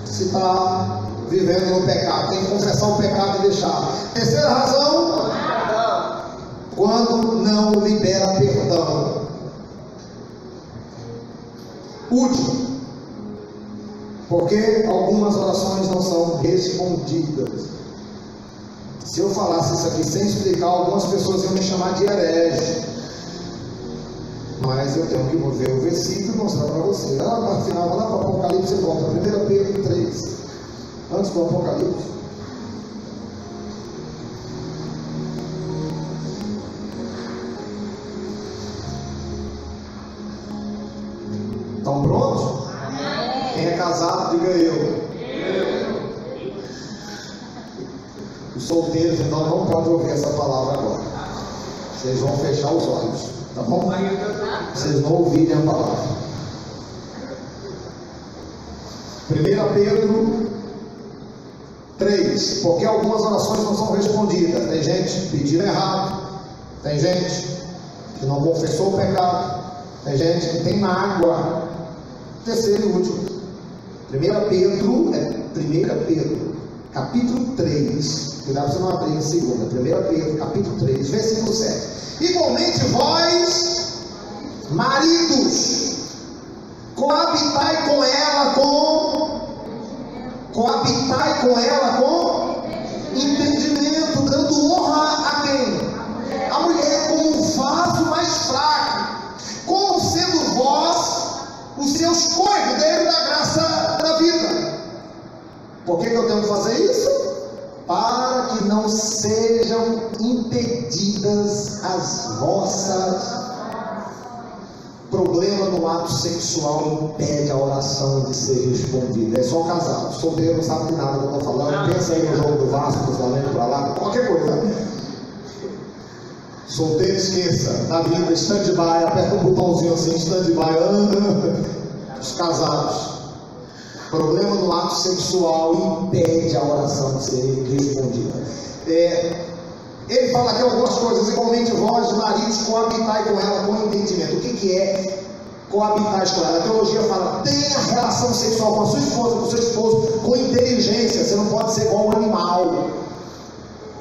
se está vivendo no pecado. Tem que confessar o pecado e deixar. Terceira razão, quando não libera perdão. Último, porque algumas orações não são respondidas. Se eu falasse isso aqui sem explicar, algumas pessoas iam me chamar de herege. Mas eu tenho que ver o versículo e mostrar para você. Lá no final, lá para o Apocalipse, você volta. 1 Pedro 3. Antes do Apocalipse. Estão prontos? Quem é casado, diga eu. Os solteiros, então, não podem ouvir essa palavra agora. Vocês vão fechar os olhos, tá bom? Vocês não ouvirem a palavra. 1 Pedro 3. Porque algumas orações não são respondidas. Tem gente pedindo errado. Tem gente que não confessou o pecado. Tem gente que tem mágoa. Terceiro e último. 1 Pedro, capítulo 3. Cuidado para você não abrir em segunda. 1 Pedro, capítulo 3, versículo 7. Igualmente vós, maridos, coabitai com ela com entendimento, dando honra a quem? A mulher, como um vaso mais fraco, como sendo vós os seus cordeiros da graça da vida. Por que eu tenho que fazer isso? Para que não sejam impedidas as vossas. Problema no ato sexual impede a oração de ser respondida. É só casado. Solteiro não sabe de nada que eu estou falando. Pensa aí no jogo do Vasco, do Flamengo, para lá, qualquer coisa. Solteiro, esqueça. Na vida, stand-by, aperta um botãozinho assim, stand-by. Os casados. Problema no ato sexual impede a oração de ser respondida. Ele fala aqui algumas coisas. Igualmente vós, maridos, coabitai com ela com entendimento. O que é coabitar com ela? A teologia fala: tenha relação sexual com a sua esposa, com o seu esposo, com inteligência. Você não pode ser igual um animal.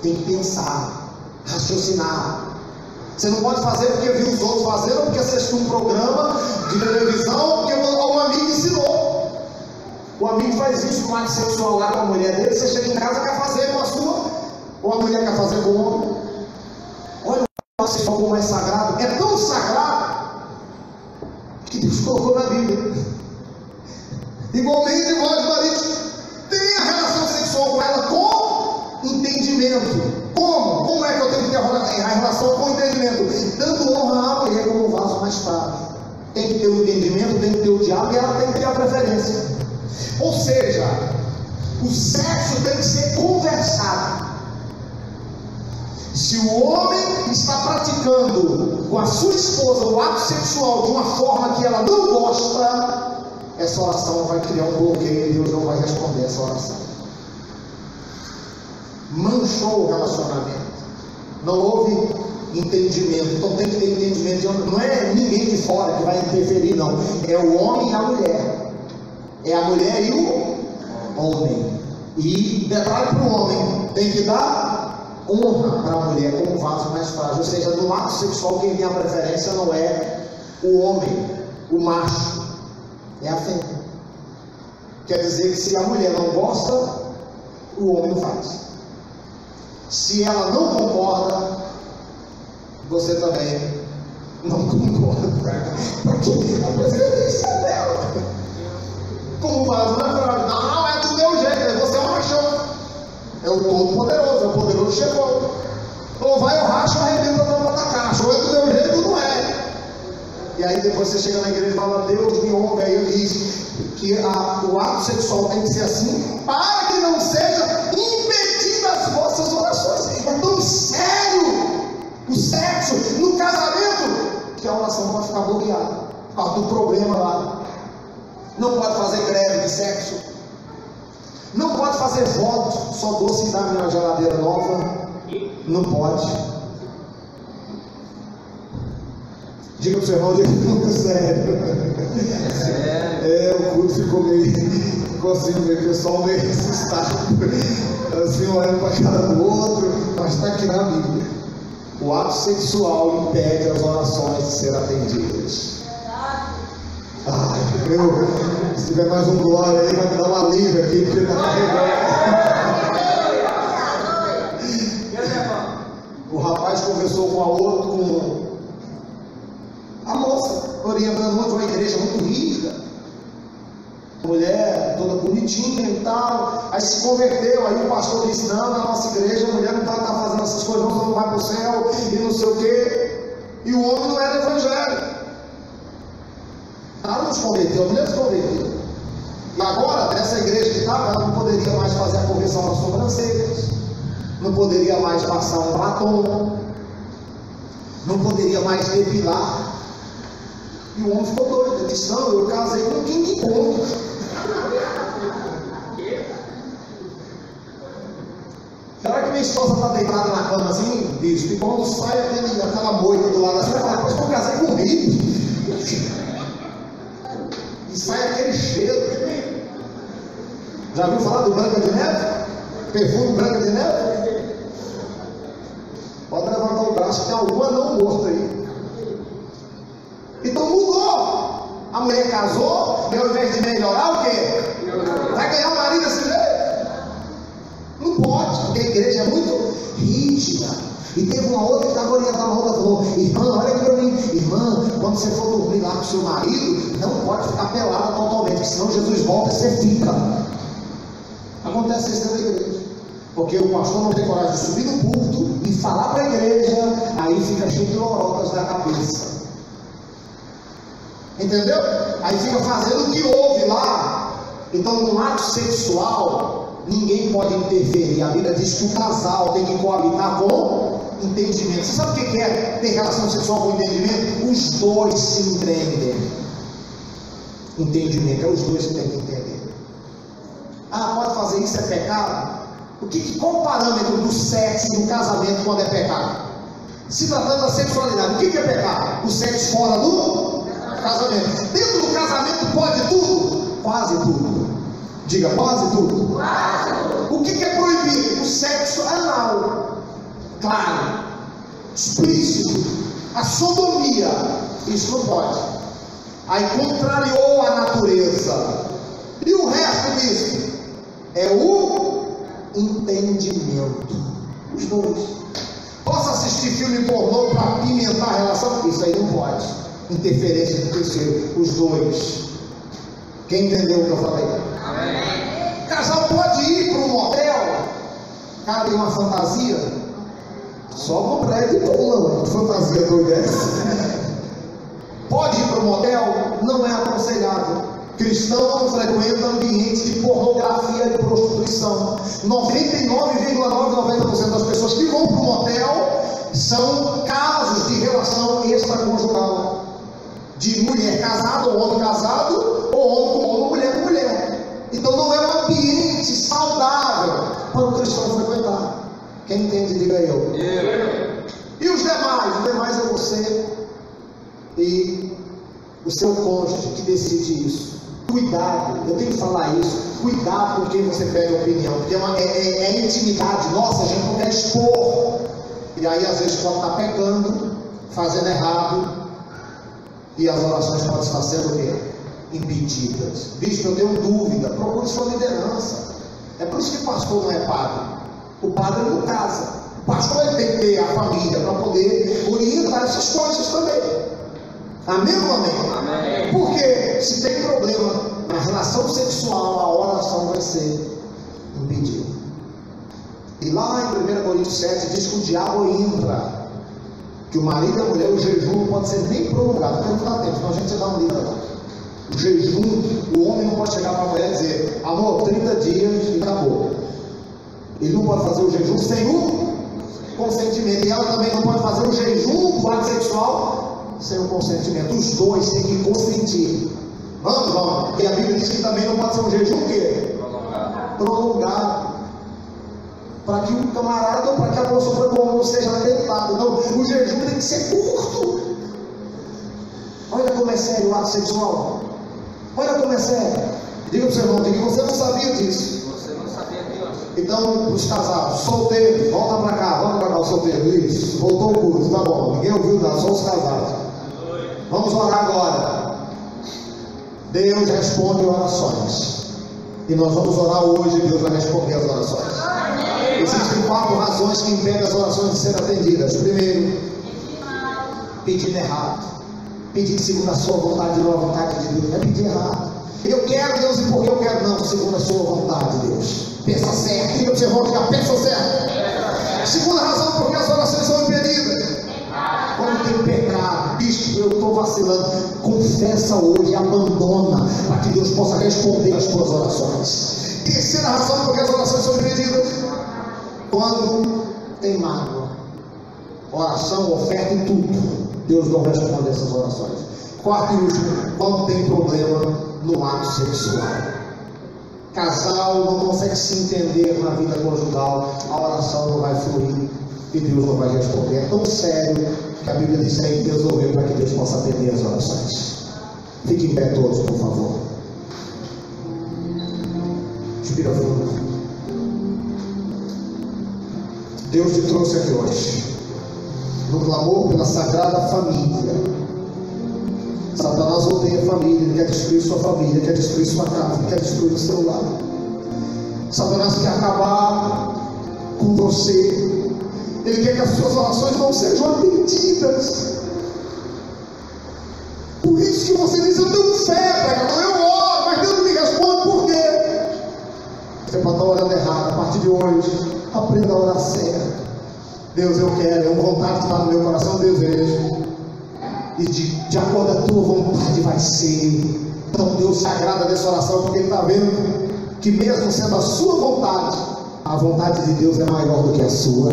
Tem que pensar, raciocinar. Você não pode fazer porque viu os outros fazendo, porque assistiu um programa de televisão, porque uma amiga amigo faz isso no ato sexual lá com a mulher dele, você chega em casa e quer fazer com a sua, ou a mulher quer fazer com o homem. Olha o ato sexual como é sagrado, é tão sagrado que Deus colocou na Bíblia. Igualmente vós, maridos, tenha relação sexual com ela com entendimento. Como é que eu tenho que ter a relação com entendimento? Dando honra à mulher como o vaso mais frágil. Tem que ter o entendimento, tem que ter o diálogo e ela tem que ter a preferência. Ou seja, o sexo tem que ser conversado. Se o homem está praticando com a sua esposa o ato sexual de uma forma que ela não gosta, essa oração vai criar um bloqueio e Deus não vai responder essa oração. Manchou o relacionamento, não houve entendimento. Então tem que ter entendimento. Não é ninguém de fora que vai interferir, não. É o homem e a mulher. É a mulher e o homem. E detalhe para o homem: tem que dar honra para a mulher como vaso mais frágil. Ou seja, no ato sexual quem tem a preferência não é o homem, o macho, é a fêmea. Quer dizer que se a mulher não gosta, o homem não faz. Se ela não concorda, você também não concorda. Porque a preferência é dela. Como vaso mais frágil. Não, é do meu jeito, você é um rachão. É o todo-poderoso, é o poderoso chegou. Ou vai o racho, arrebenta a tampa da caixa. Ou é do meu jeito, não é. E aí depois você chega na igreja e fala: Deus me ouve. Aí ele diz que o ato sexual tem que ser assim, para que não seja impedida as vossas orações. É tão sério o sexo no casamento que a oração vai ficar bloqueada por causa do problema lá. Não pode fazer greve de sexo, não pode fazer voto, só doce dá uma geladeira nova, não pode. Diga para o seu irmão, diga muito sério. O culto ficou meio, consigo ver o pessoal meio assustado, assim, olhando para a cara do outro, mas está aqui na Bíblia. O ato sexual impede as orações de ser atendidas. Se tiver mais um glória aí, vai me dar um alívio aqui, porque está carregando. O rapaz conversou com a outra, a moça, orientando muito, uma igreja muito rígida, mulher toda bonitinha e tal. Aí se converteu, aí o pastor disse: não, na nossa igreja a mulher não está fazendo essas coisas, não, não vai para o céu e não sei o quê. E o homem não era evangélico. Ela não se converteu, a mulher se converteu. E agora, nessa igreja que estava, ela não poderia mais fazer a correção das sobrancelhas, não poderia mais passar um batom, não poderia mais depilar. E o homem ficou doido. Ele disse: não, eu casei com quem me conta. Será que minha esposa está deitada na cama assim, bicho? E quando sai aquela moita do lado assim, ela fala: mas eu casei com hippie. E sai aquele cheiro. Já viu falar do Branca de Neve? Perfume Branca de Neve? Pode levantar o braço, tem algum anão morto aí. Então mudou. A mulher casou e ao invés de melhorar, o quê? Vai ganhar um marido assim, né? Não pode, porque a igreja é muito rígida. E teve uma outra que estava orientando a outra, falou: irmã, olha aqui para mim, irmã, quando você for dormir lá com seu marido, não pode ficar pelada totalmente, porque senão Jesus volta e você fica. Acontece isso dentro da igreja, porque o pastor não tem coragem de subir no púlpito e falar para a igreja, aí fica cheio de lorotas na cabeça. Entendeu? Aí fica fazendo o que houve lá. Então, no ato sexual, ninguém pode interferir. A Bíblia diz que o casal tem que coabitar com entendimento. Você sabe o que é ter relação sexual com entendimento? Os dois se entendem. Entendimento, é os dois que tem que entender. Pode fazer isso, é pecado? Qual o parâmetro do sexo e do casamento quando é pecado? Se tratando da sexualidade, o que é pecado? O sexo fora do casamento. Dentro do casamento pode tudo? Quase tudo. Diga, quase tudo. O que é proibido? O sexo anal. Claro. Explícito. A sodomia. Isso não pode. Aí contrariou a natureza. E o resto disso? sentimento. Os dois. Posso assistir filme pornô para apimentar a relação? Isso aí não pode. Interferência do terceiro. Os dois. Quem entendeu o que eu falei? Amém. Casal pode ir para um motel. Cara, tem uma fantasia. Só no prédio e pula. Fantasia doida essa. Pode ir para o motel? Não é aconselhável. Cristão não frequenta ambientes de pornografia e prostituição. 99,990% das pessoas que vão para o motel são casos de relação extraconjugal. De mulher casada ou homem casado, ou homem com homem, mulher com mulher. Então não é um ambiente saudável para o cristão frequentar. Quem entende, diga eu. E os demais? Os demais é você e o seu cônjuge que decide isso. Cuidado, eu tenho que falar isso. Cuidado com quem você pega opinião, porque é intimidade nossa, a gente não quer expor. E aí às vezes pode estar pecando, fazendo errado, e as orações podem estar sendo o quê? Impedidas. Bispo, eu tenho dúvida, procure sua liderança. É por isso que pastor não é padre. O padre não casa. O pastor ele tem que ter a família para poder orientar essas coisas também. Amém ou amém? Amém? Porque se tem problema na relação sexual, a oração vai ser impedida. E lá em 1 Coríntios 7 diz que o diabo entra, que o marido e a mulher, o jejum não pode ser nem prolongado. Tem que ficar atento, senão a gente dá um livro lá. O jejum, o homem não pode chegar para a mulher e dizer: amor, 30 dias e acabou. Ele não pode fazer o jejum sem o consentimento. E ela também não pode fazer o jejum do ato sexual sem o consentimento. Os dois têm que consentir. Vamos. E a Bíblia diz que também não pode ser um jejum o quê? Prolongado. Para que o camarada ou para que a pessoa não seja tentado. Não, o jejum tem que ser curto. Olha como é sério o ato sexual. Olha como é sério. Diga para o seu irmão, diga que você não sabia disso. Você não sabia disso. Então, os casados, solteiros, volta para cá, vamos para cá, o solteiro. Isso, voltou o curso, tá bom. Ninguém ouviu nada, só os casados. Vamos orar agora. Deus responde orações. E nós vamos orar hoje e Deus vai responder as orações. Existem 4 razões que impedem as orações de serem atendidas. Primeiro, pedindo errado. Pedir segundo a sua vontade e não a vontade de Deus. É pedir errado. Eu quero, Deus, e por que eu quero? Não, segundo a sua vontade, Deus. Pensa certo. Diga para o seu irmão, diga, pensa certo. Segunda razão, porque as orações são impedidas. Quando tem pecado, bicho, eu estou vacilando. Confessa hoje, abandona, para que Deus possa responder as tuas orações. Terceira razão, porque as orações são impedidas. Quando tem mágoa, oração, oferta e tudo, Deus não responde essas orações. Quarto e último, quando tem problema no ato sexual. Casal não consegue se entender na vida conjugal, a oração não vai fluir e Deus não vai responder. É tão sério que a Bíblia diz que tem que resolver para que Deus possa atender as orações. Fiquem em pé todos, por favor. Respira fundo. Deus te trouxe aqui hoje no clamor pela sagrada família. Satanás odeia a família, ele quer destruir sua família, ele quer destruir sua casa, ele quer destruir o seu lar. Satanás quer acabar com você. Ele quer que as suas orações não sejam atendidas. Por isso que você diz: eu tenho fé, pregador, eu oro, mas Deus não me responde. Por quê? Você pode estar orando errado. A partir de hoje, aprenda a orar certo. Deus, eu quero, é uma vontade que está no meu coração, eu desejo. E de acordo com a tua vontade vai ser. Então Deus se agrada dessa oração, porque Ele está vendo que mesmo sendo a sua vontade, a vontade de Deus é maior do que a sua.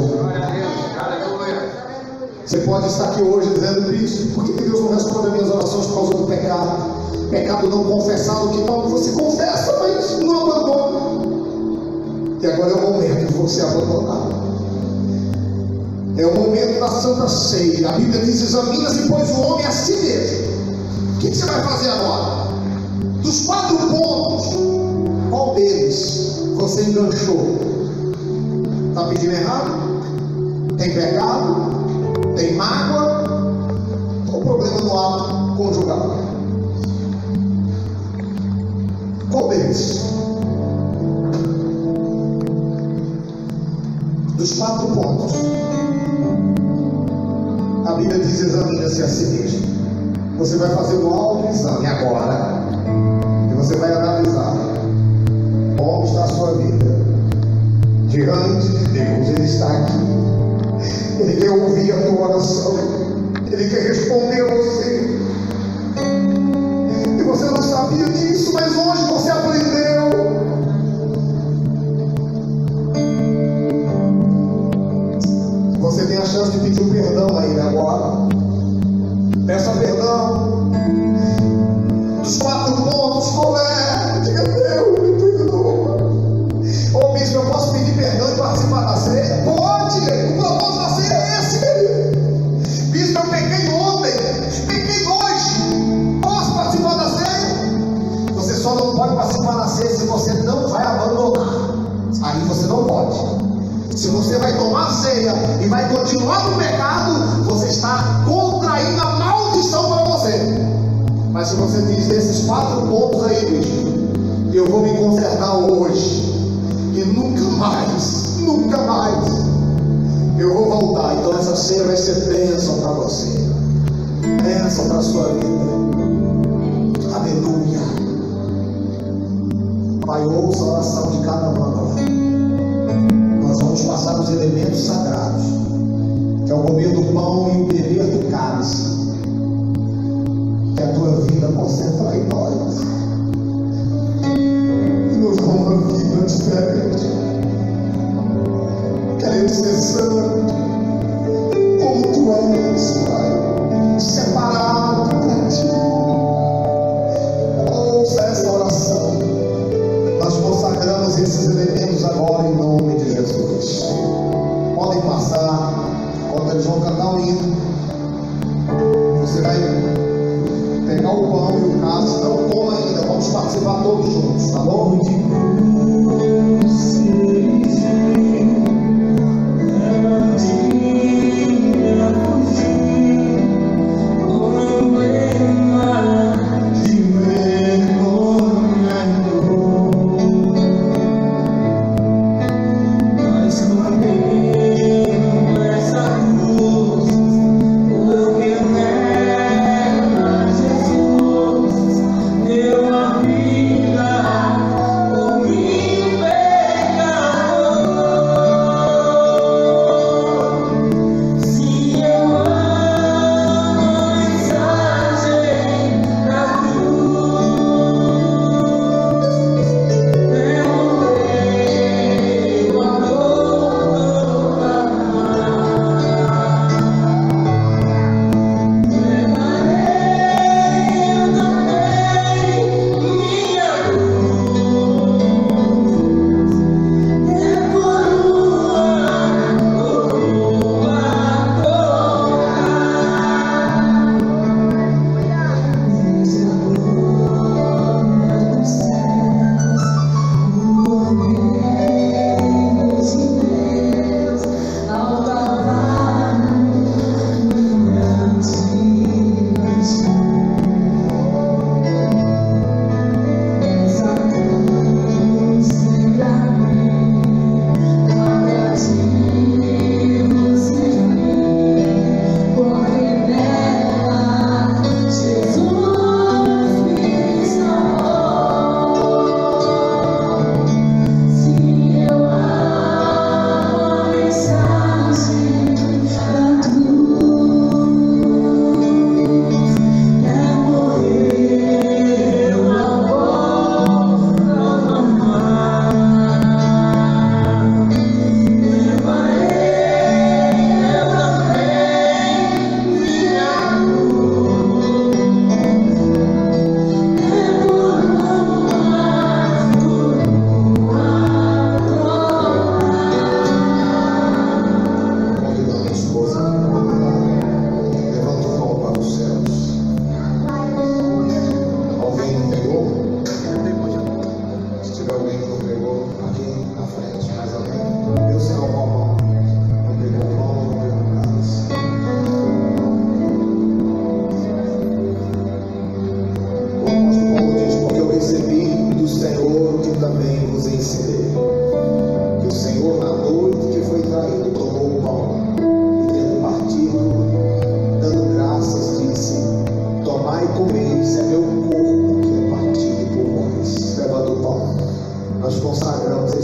Você pode estar aqui hoje dizendo: isso, por que Deus não responde as minhas orações por causa do pecado? Pecado não confessado, que quando você confessa, mas não abandona. E agora é o momento de você abandonar. É o momento da Santa Ceia. A Bíblia diz: examina-se, pois, o homem a si mesmo. O que você vai fazer agora? Dos 4 pontos, qual deles você enganchou? Está pedindo errado? Tem pecado? Tem mágoa? Qual o problema no ato conjugal? Qual deles? dos 4 pontos, a Bíblia diz: examina-se a si mesmo. Você vai fazer um autoexame agora e você vai analisar como está a sua vida diante de Deus. Ele está aqui, Ele quer ouvir a tua oração, Ele quer responder a você. E você não sabia disso, mas hoje você aprendeu. Você tem a chance de pedir um perdão a Ele agora. Peça perdão. Dos 4 pontos, qual é? Diga: Deus, me perdoa. Ô bispo, eu posso pedir perdão e participar da ceia? Pode! O propósito da ceia é esse. Bispo, eu pequei ontem, pequei hoje. Posso participar da ceia? Você só não pode participar da ceia se você não vai abandonar. Aí você não pode. Se você vai tomar ceia e vai continuar no pecado, você está contraindo a maldição para você. Mas se você diz: desses 4 pontos aí, bicho, eu vou me consertar hoje e nunca mais eu vou voltar. Então essa ceia vai ser bênção para você, bênção para a sua vida. Aleluia. Pai, ouça a oração de cada um agora. Nós vamos passar os elementos sagrados, que é o comer do pão e o beber do cálice. Que a tua vida concentra em nós e nos dá uma vida diferente. Queremos ser santos como tu és, Pai, separado para ti. Ouça essa oração. Nós consagramos esses elementos agora em nome de Jesus. Podem passar, quando eles vão cantar o hino, você vai pegar o pão e o cálice. Não toma ainda, vamos participar todos juntos, tá bom? De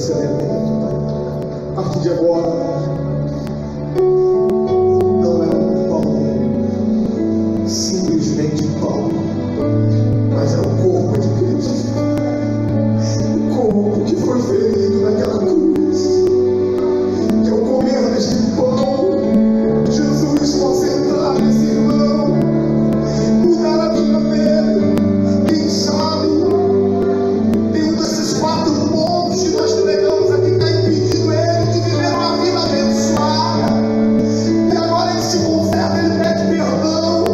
esse elemento, Pai. A partir de agora, não é um pão, simplesmente pão, mas é o corpo de Cristo. O corpo que foi ferido naquela cruz. Que ao comer deste pão, Jesus possa entrar nesse irmão, mudar a vida dele. Quem sabe, nenhum desses 4 pontos que nós pregamos aqui está impedindo ele de viver uma vida abençoada. E agora ele se conserta, ele pede perdão.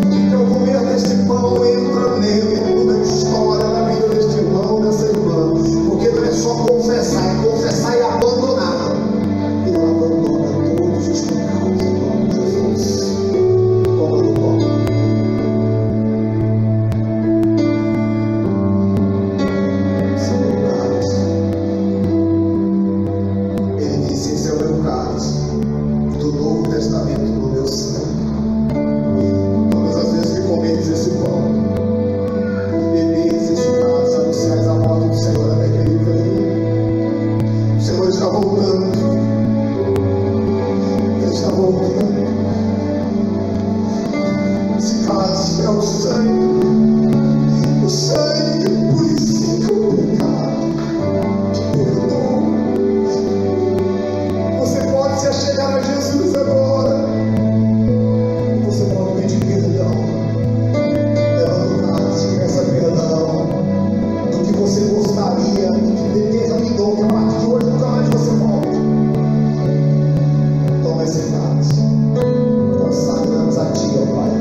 Que ao comer deste pão, entra nele, muda a história na vida deste irmão, dessa irmã. Porque não é só confessar, é confessar e abandonar. E ela abandona todos os pecados em nome de Jesus. Toma do pão. Senhor cálice. Ele disse: esse é o meu cálice do Novo Testamento no meu sangue. Todas as vezes que comeres esse pão, bebeis este cálice, anunciais a morte do Senhor até que ele venha. O Senhor está voltando. Ele está voltando. Esse cálice é o sangue que purifica o pecado, que perdoa. Você pode se achegar a Jesus agora. Você pode pedir perdão. Levanta o cálice, peça perdão do que você gostaria e que determinou que a partir de hoje nunca mais você volte. Toma esse cálice. Consagramos a Ti, ó Pai.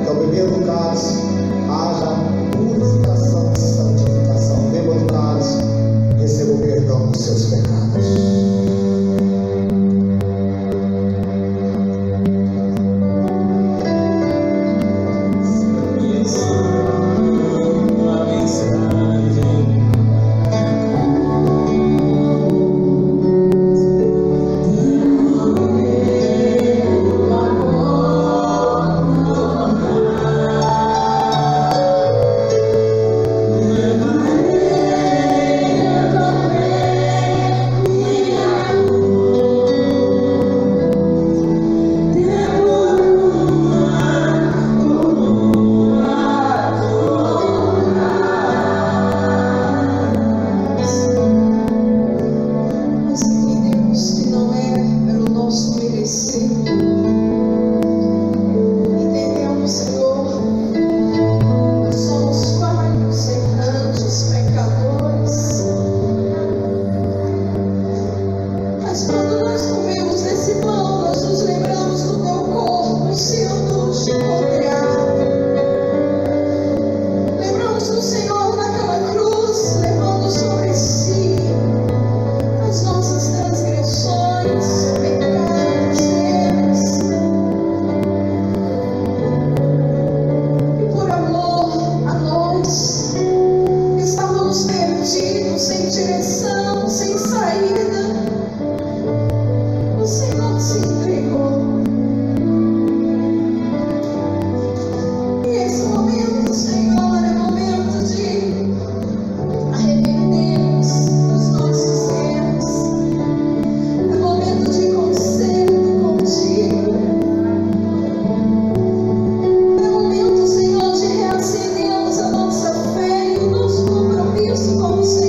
Que ao beber do cálice haja purificação e santificação. Beba do cálice, receba o perdão dos seus pecados. Nós entendemos que não era o nosso merecer. Entendemos, Senhor, nós somos falhos, errantes, pecadores. Mas quando nós comemos esse pão, nós nos lembramos do Teu corpo sendo chicoteado. Lembramos do Senhor naquela cruz, levando sobre si as nossas transgressões, pecados, erros. E por amor a nós, estávamos perdidos, sem direção, sem saída. O Senhor se entregou. E esse momento, Senhor, é momento de arrependermos dos nossos erros. É momento de conserto contigo. É momento, Senhor, de reacendermos a nossa fé e o nosso compromisso com o Senhor.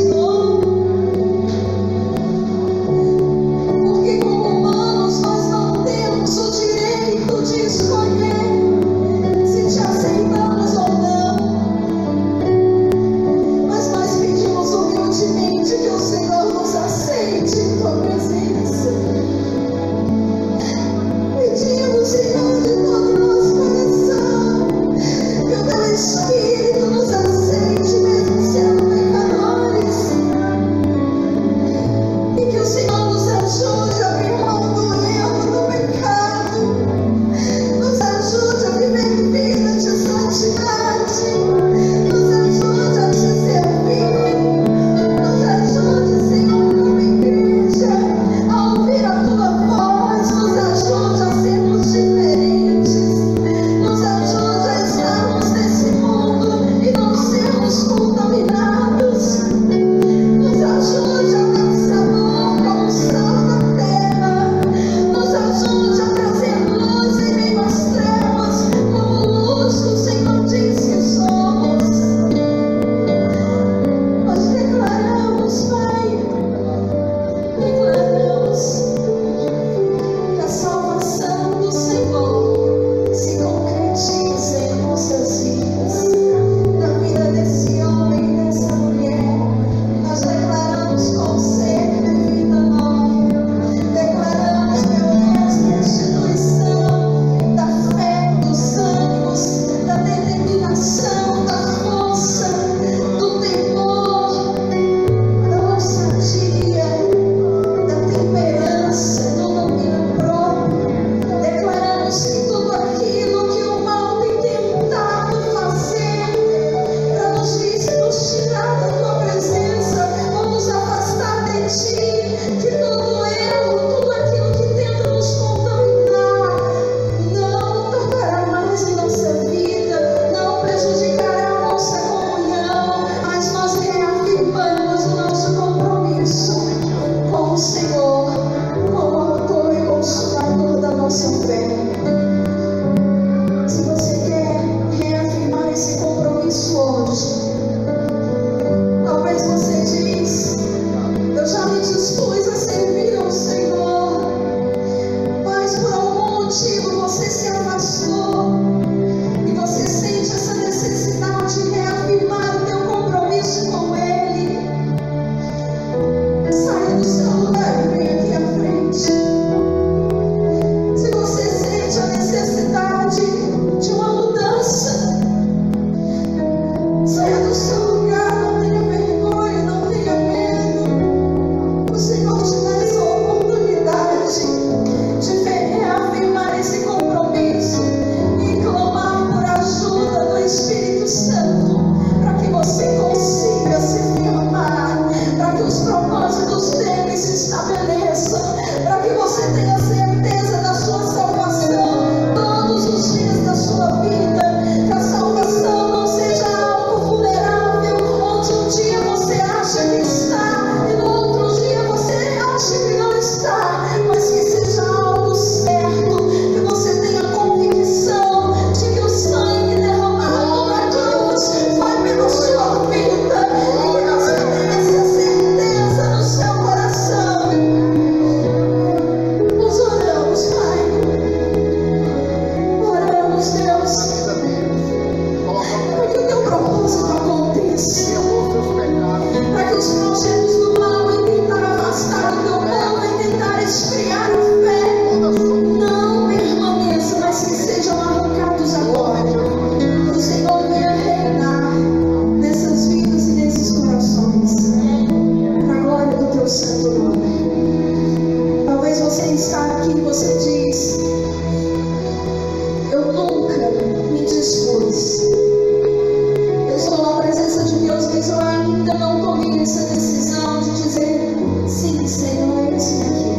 ainda não tomei essa decisão de dizer: sim, Senhor, esse aqui,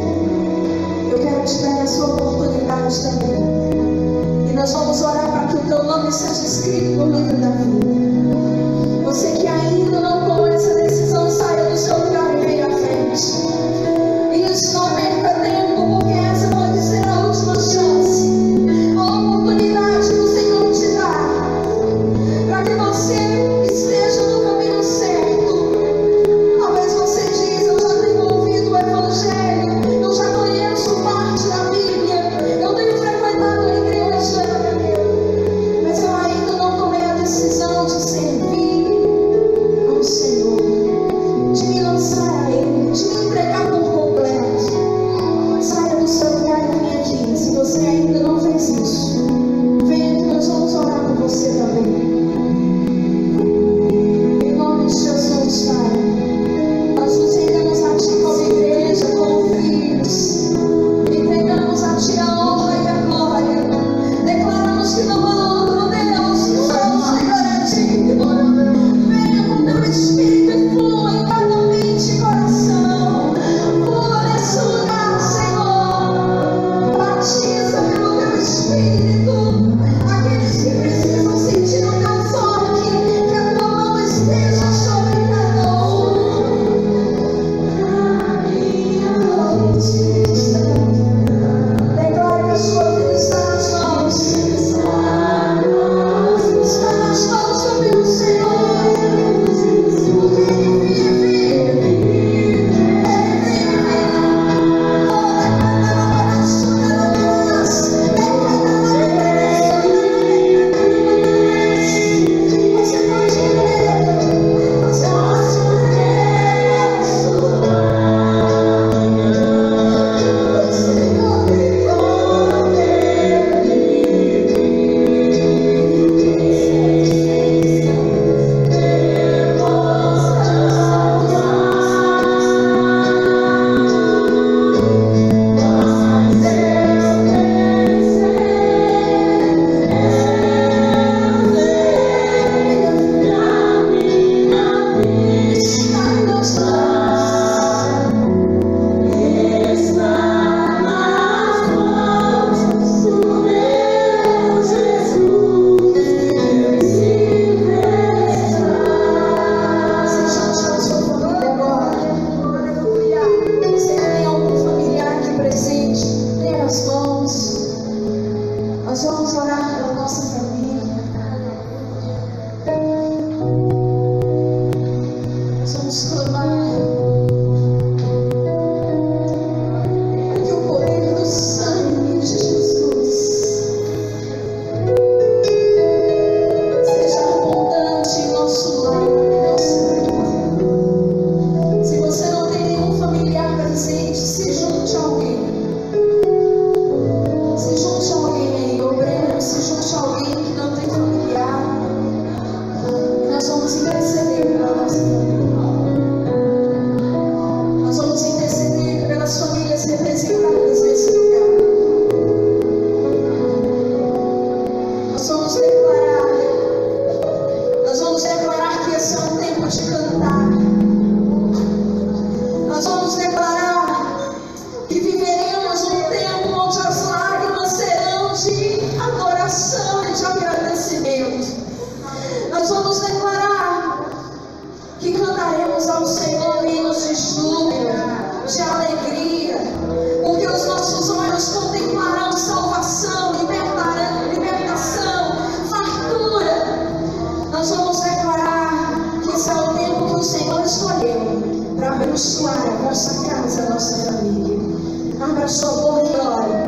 eu quero te dar essa oportunidade também. E nós vamos orar para que o teu nome seja escrito no livro da vida. Você que ainda não tomou essa decisão, saia do seu lugar e venha à frente. Isso não perca tempo, porque essa pode ser a última chance, a oportunidade que o Senhor te dá, para que você esteja no caminho certo. Talvez você diz: eu já tenho ouvido o Evangelho, eu já conheço parte da Bíblia, eu tenho frequentado a igreja, mas eu ainda não tomei a decisão de servir ao Senhor, de me lançar a Ele, de me entregar por completo. Saia do seu lugar e venha aqui. Se você ainda não fez isso, venha que nós vamos orar por você também. Em nome de Jesus, Pai, nós nos rendemos a Ti como igreja, como filhos. Entregamos a Ti a honra e a glória. Declaramos que não há outro Deus, que só o Senhor é digno. Venha com Teu Espírito e flua em cada mente e coração. Flua nesse lugar, Senhor. Batiza pelo Teu Espírito aqueles que precisam sentir o Teu toque, que a Tua mão esteja sobre cada um. Espírito Santo, declare que a sua vida está nas mãos. Está nas mãos do meu Senhor. Porque Ele vive. Você pode crer, você pode Você tem algum familiar aqui presente? Dê as mãos. Nós vamos orar pela nossa família. Nós vamos clamar que o poder do sangue de Jesus seja abundante em nosso lar, em nossa vida. Se você não tem nenhum familiar presente, se junte a alguém. Se junte a alguém aí, obreiro, se junte a alguém que não tem familiar. E nós vamos interceder pela nossa família. Nós vamos interceder pelas famílias representadas nesse lugar. Nós vamos declarar que esse é um tempo de cantar. Nós vamos declarar que viveremos um tempo onde as lágrimas serão de adoração e de agradecimento. Nós vamos declarar que cantaremos ao Senhor hinos de júbilo, de alegria, porque os nossos olhos contemplarão salvação, libertação, fartura. Nós vamos declarar que esse é o tempo que o Senhor escolheu para abençoar a nossa casa, a nossa família. Abra sua boca e ore.